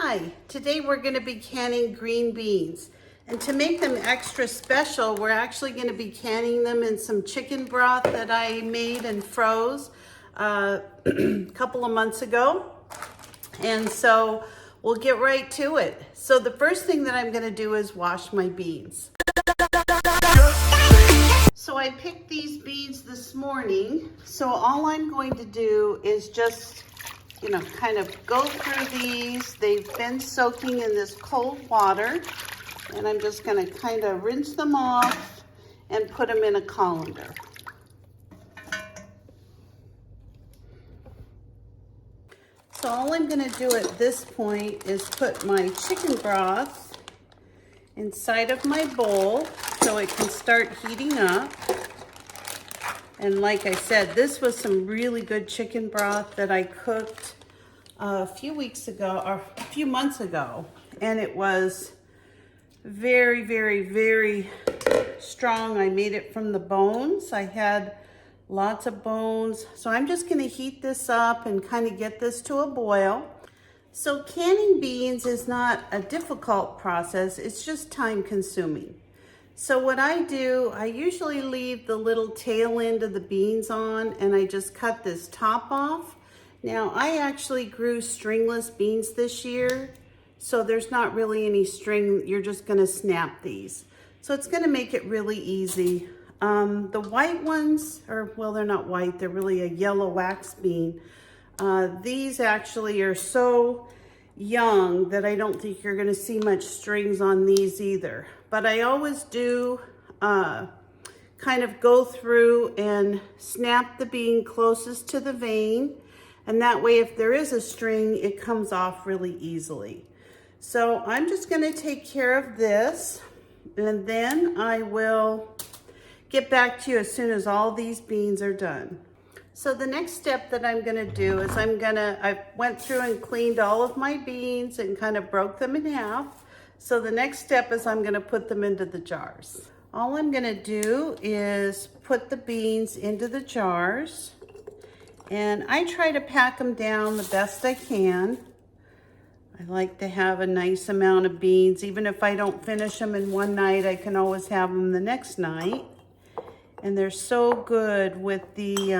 Hi, today we're going to be canning green beans. And to make them extra special, we're actually going to be canning them in some chicken broth that I made and froze a couple of months ago. And so we'll get right to it. So the first thing that I'm going to do is wash my beans. So I picked these beans this morning. So all I'm going to do is just kind of go through these. They've been soaking in this cold water, and I'm just going to kind of rinse them off and put them in a colander. So all I'm going to do at this point is put my chicken broth inside of my bowl so it can start heating up. And like I said, this was some really good chicken broth that I cooked a few weeks ago, or a few months ago. And it was very, very, very strong. I made it from the bones. I had lots of bones. So I'm just gonna heat this up and kind of get this to a boil. So canning beans is not a difficult process. It's just time consuming. So what I do, I usually leave the little tail end of the beans on, and I just cut this top off. Now, I actually grew stringless beans this year, so there's not really any string. You're just gonna snap these. So it's gonna make it really easy. The white ones, well, they're not white, they're really a yellow wax bean. These actually are so young that I don't think you're gonna see much strings on these either. But I always do kind of go through and snap the bean closest to the vein. And that way, if there is a string, it comes off really easily. So I'm just gonna take care of this, and then I will get back to you as soon as all these beans are done. So the next step that I'm gonna do is I went through and cleaned all of my beans and kind of broke them in half. So the next step is I'm gonna put them into the jars. All I'm gonna do is put the beans into the jars, and I try to pack them down the best I can. I like to have a nice amount of beans. Even if I don't finish them in one night, I can always have them the next night. And they're so good with the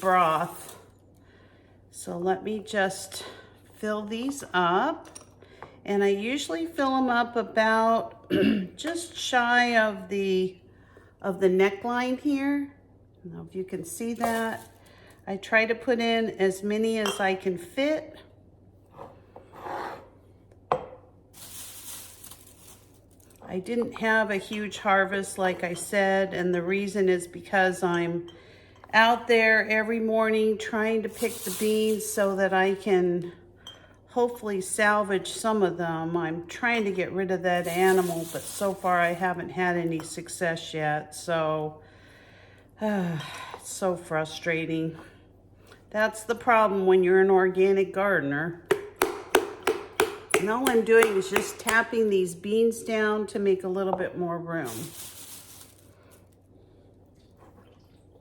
broth. So let me just fill these up. And I usually fill them up about just shy of the neckline here. I don't know if you can see that. I try to put in as many as I can fit. I didn't have a huge harvest, like I said, and the reason is because I'm out there every morning trying to pick the beans so that I can hopefully salvage some of them. I'm trying to get rid of that animal, but so far I haven't had any success yet, so it's so frustrating. That's the problem when you're an organic gardener. And all I'm doing is just tapping these beans down to make a little bit more room.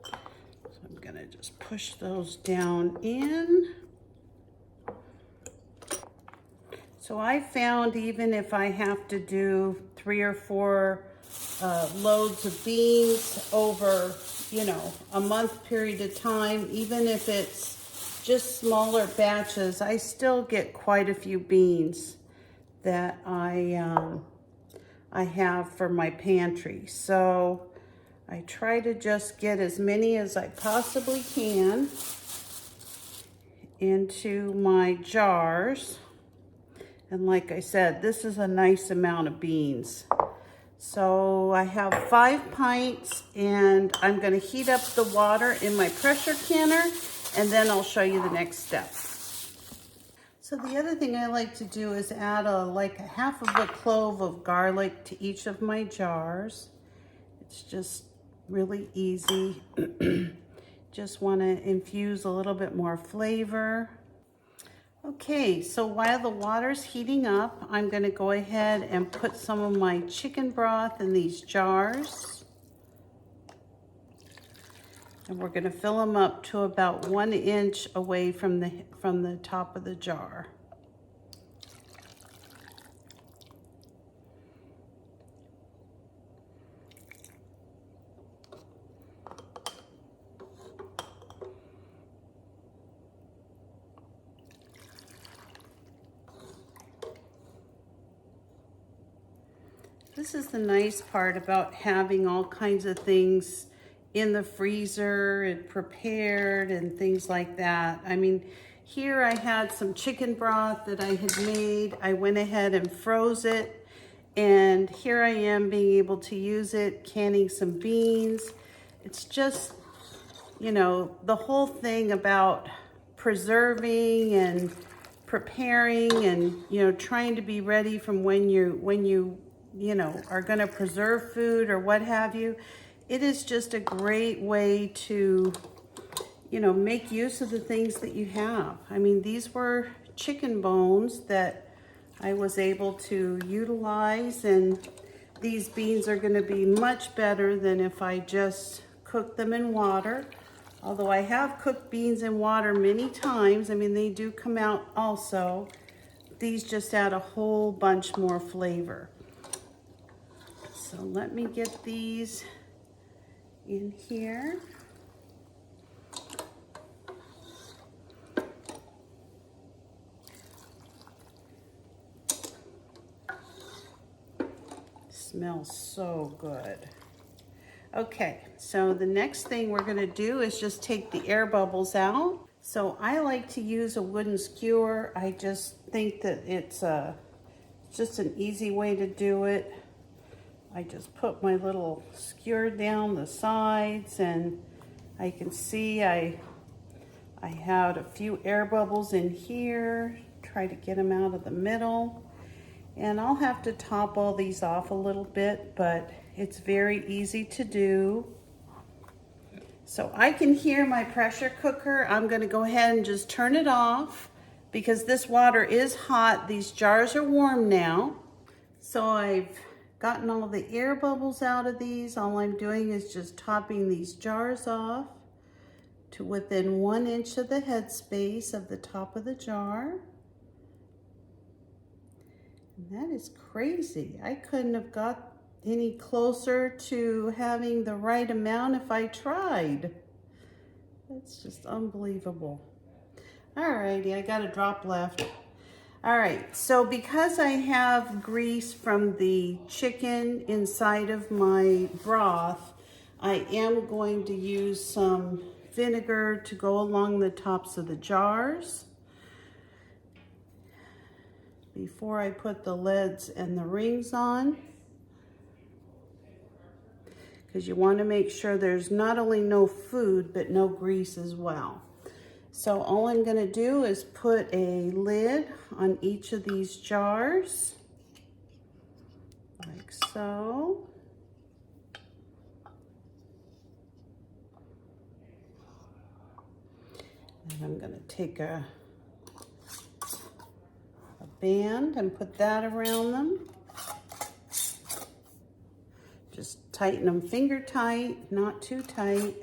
So I'm gonna just push those down in. So I found even if I have to do 3 or 4 loads of beans over, a month period of time, even if it's just smaller batches, I still get quite a few beans that I have for my pantry. So I try to just get as many as I possibly can into my jars. And like I said, this is a nice amount of beans. So I have 5 pints, and I'm gonna heat up the water in my pressure canner, and then I'll show you the next step. So the other thing I like to do is add like a half of a clove of garlic to each of my jars. It's just really easy. Just wanna infuse a little bit more flavor. Okay, so while the water's heating up, I'm gonna go ahead and put some of my chicken broth in these jars. And we're gonna fill them up to about 1 inch away from the top of the jar. This is the nice part about having all kinds of things in the freezer and prepared and things like that. I mean, here I had some chicken broth that I had made. I went ahead and froze it, and here I am being able to use it, canning some beans. It's just, you know, the whole thing about preserving and preparing and, you know, trying to be ready from when you know, are going to preserve food or what have you. It is just a great way to, you know, make use of the things that you have. I mean, these were chicken bones that I was able to utilize, and these beans are going to be much better than if I just cooked them in water. Although I have cooked beans in water many times. I mean, they do come out also. These just add a whole bunch more flavor. So let me get these in here. Smells so good. Okay, so the next thing we're gonna do is just take the air bubbles out. So I like to use a wooden skewer. I just think that it's just an easy way to do it. I just put my little skewer down the sides, and I can see I had a few air bubbles in here. Try to get them out of the middle. And I'll have to top all these off a little bit, but it's very easy to do. So I can hear my pressure cooker. I'm gonna go ahead and just turn it off because this water is hot. These jars are warm now. So I've gotten all the air bubbles out of these. All I'm doing is just topping these jars off to within 1 inch of the headspace of the top of the jar. And that is crazy. I couldn't have got any closer to having the right amount if I tried. That's just unbelievable. Alrighty, I got a drop left. All right, so because I have grease from the chicken inside of my broth, I am going to use some vinegar to go along the tops of the jars before I put the lids and the rings on, because you want to make sure there's not only no food, but no grease as well. So all I'm going to do is put a lid on each of these jars, like so. And I'm going to take a band and put that around them. Just tighten them finger tight, not too tight.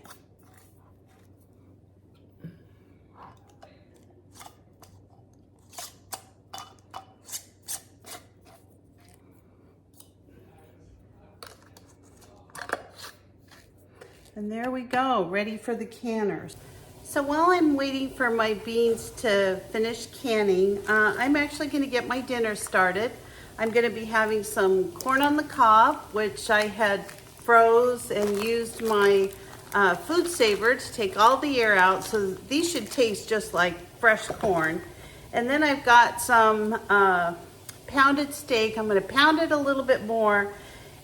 And there we go, ready for the canners. So while I'm waiting for my beans to finish canning, I'm actually gonna get my dinner started. I'm gonna be having some corn on the cob, which I had froze and used my food saver to take all the air out. So these should taste just like fresh corn. And then I've got some pounded steak. I'm gonna pound it a little bit more,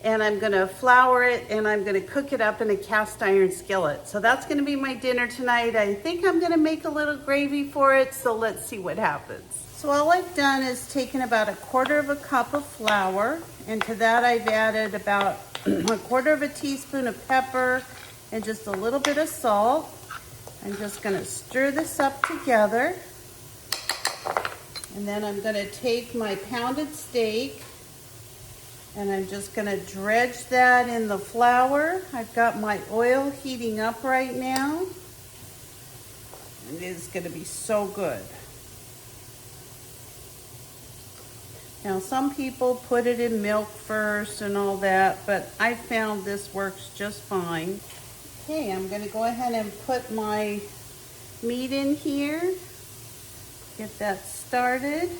and I'm gonna flour it, and I'm gonna cook it up in a cast iron skillet. So that's gonna be my dinner tonight. I think I'm gonna make a little gravy for it, so let's see what happens. So all I've done is taken about 1/4 cup of flour, and to that I've added about 1/4 teaspoon of pepper and just a little bit of salt. I'm just gonna stir this up together. And then I'm gonna take my pounded steak, And I'm just gonna dredge that in the flour. I've got my oil heating up right now. It is gonna be so good. Now some people put it in milk first and all that, but I found this works just fine. Okay, I'm gonna go ahead and put my meat in here. Get that started.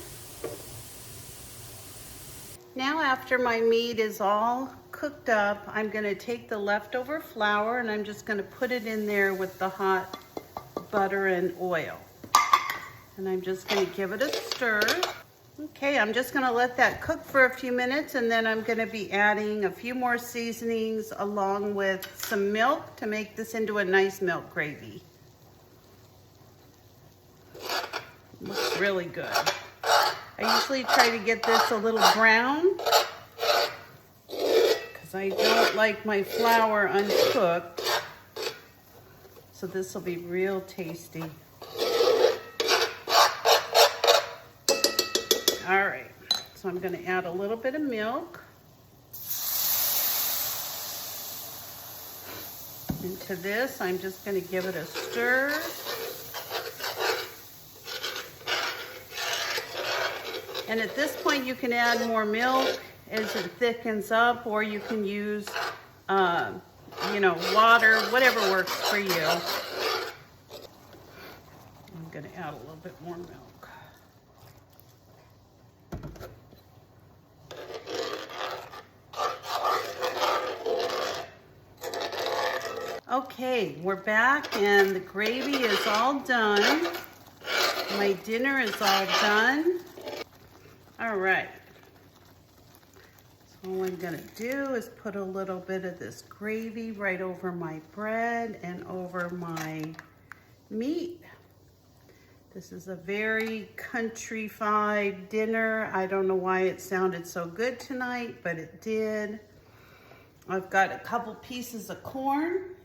Now after my meat is all cooked up, I'm gonna take the leftover flour and I'm just gonna put it in there with the hot butter and oil. And I'm just gonna give it a stir. Okay, I'm just gonna let that cook for a few minutes and then I'm gonna be adding a few more seasonings along with some milk to make this into a nice milk gravy. Looks really good. I usually try to get this a little brown because I don't like my flour uncooked. So this will be real tasty. All right, so I'm gonna add a little bit of milk into this. I'm just gonna give it a stir. And at this point you can add more milk as it thickens up, or you can use, water, whatever works for you. I'm gonna add a little bit more milk. Okay, we're back and the gravy is all done. My dinner is all done. All right. So all I'm gonna do is put a little bit of this gravy right over my bread and over my meat. This is a very countrified dinner. I don't know why it sounded so good tonight, but it did. I've got a couple pieces of corn.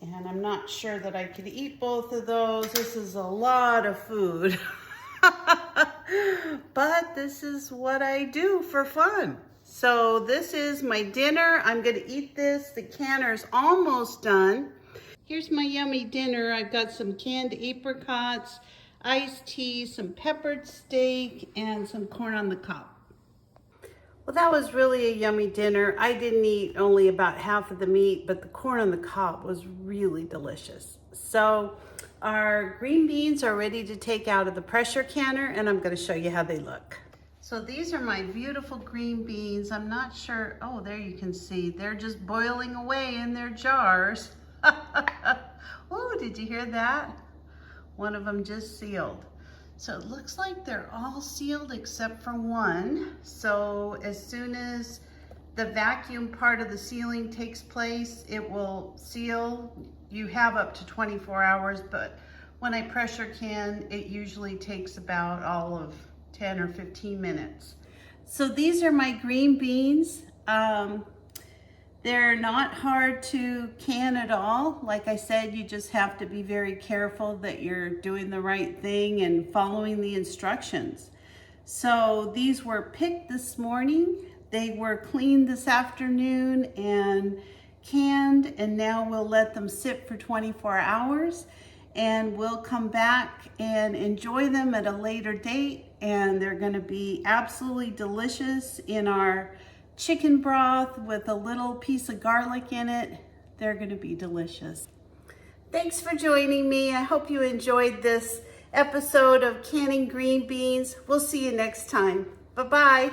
And I'm not sure that I could eat both of those. This is a lot of food. But this is what I do for fun. So this is my dinner. I'm gonna eat this. The canner's almost done. Here's my yummy dinner. I've got some canned apricots, iced tea, some peppered steak, and some corn on the cob. Well, that was really a yummy dinner. I didn't eat only about half of the meat, but the corn on the cob was really delicious. So our green beans are ready to take out of the pressure canner, and I'm gonna show you how they look. So these are my beautiful green beans. I'm not sure, oh, there you can see, they're just boiling away in their jars. Oh, did you hear that? One of them just sealed. So it looks like they're all sealed except for one. So as soon as the vacuum part of the sealing takes place, it will seal. You have up to 24 hours, but when I pressure can, it usually takes about all of 10 or 15 minutes. So these are my green beans. They're not hard to can at all. Like I said, you just have to be very careful that you're doing the right thing and following the instructions. So these were picked this morning. They were cleaned this afternoon and canned, and now we'll let them sit for 24 hours and we'll come back and enjoy them at a later date, and they're gonna be absolutely delicious in our chicken broth with a little piece of garlic in it. They're gonna be delicious. Thanks for joining me. I hope you enjoyed this episode of Canning Green Beans. We'll see you next time. Bye-bye.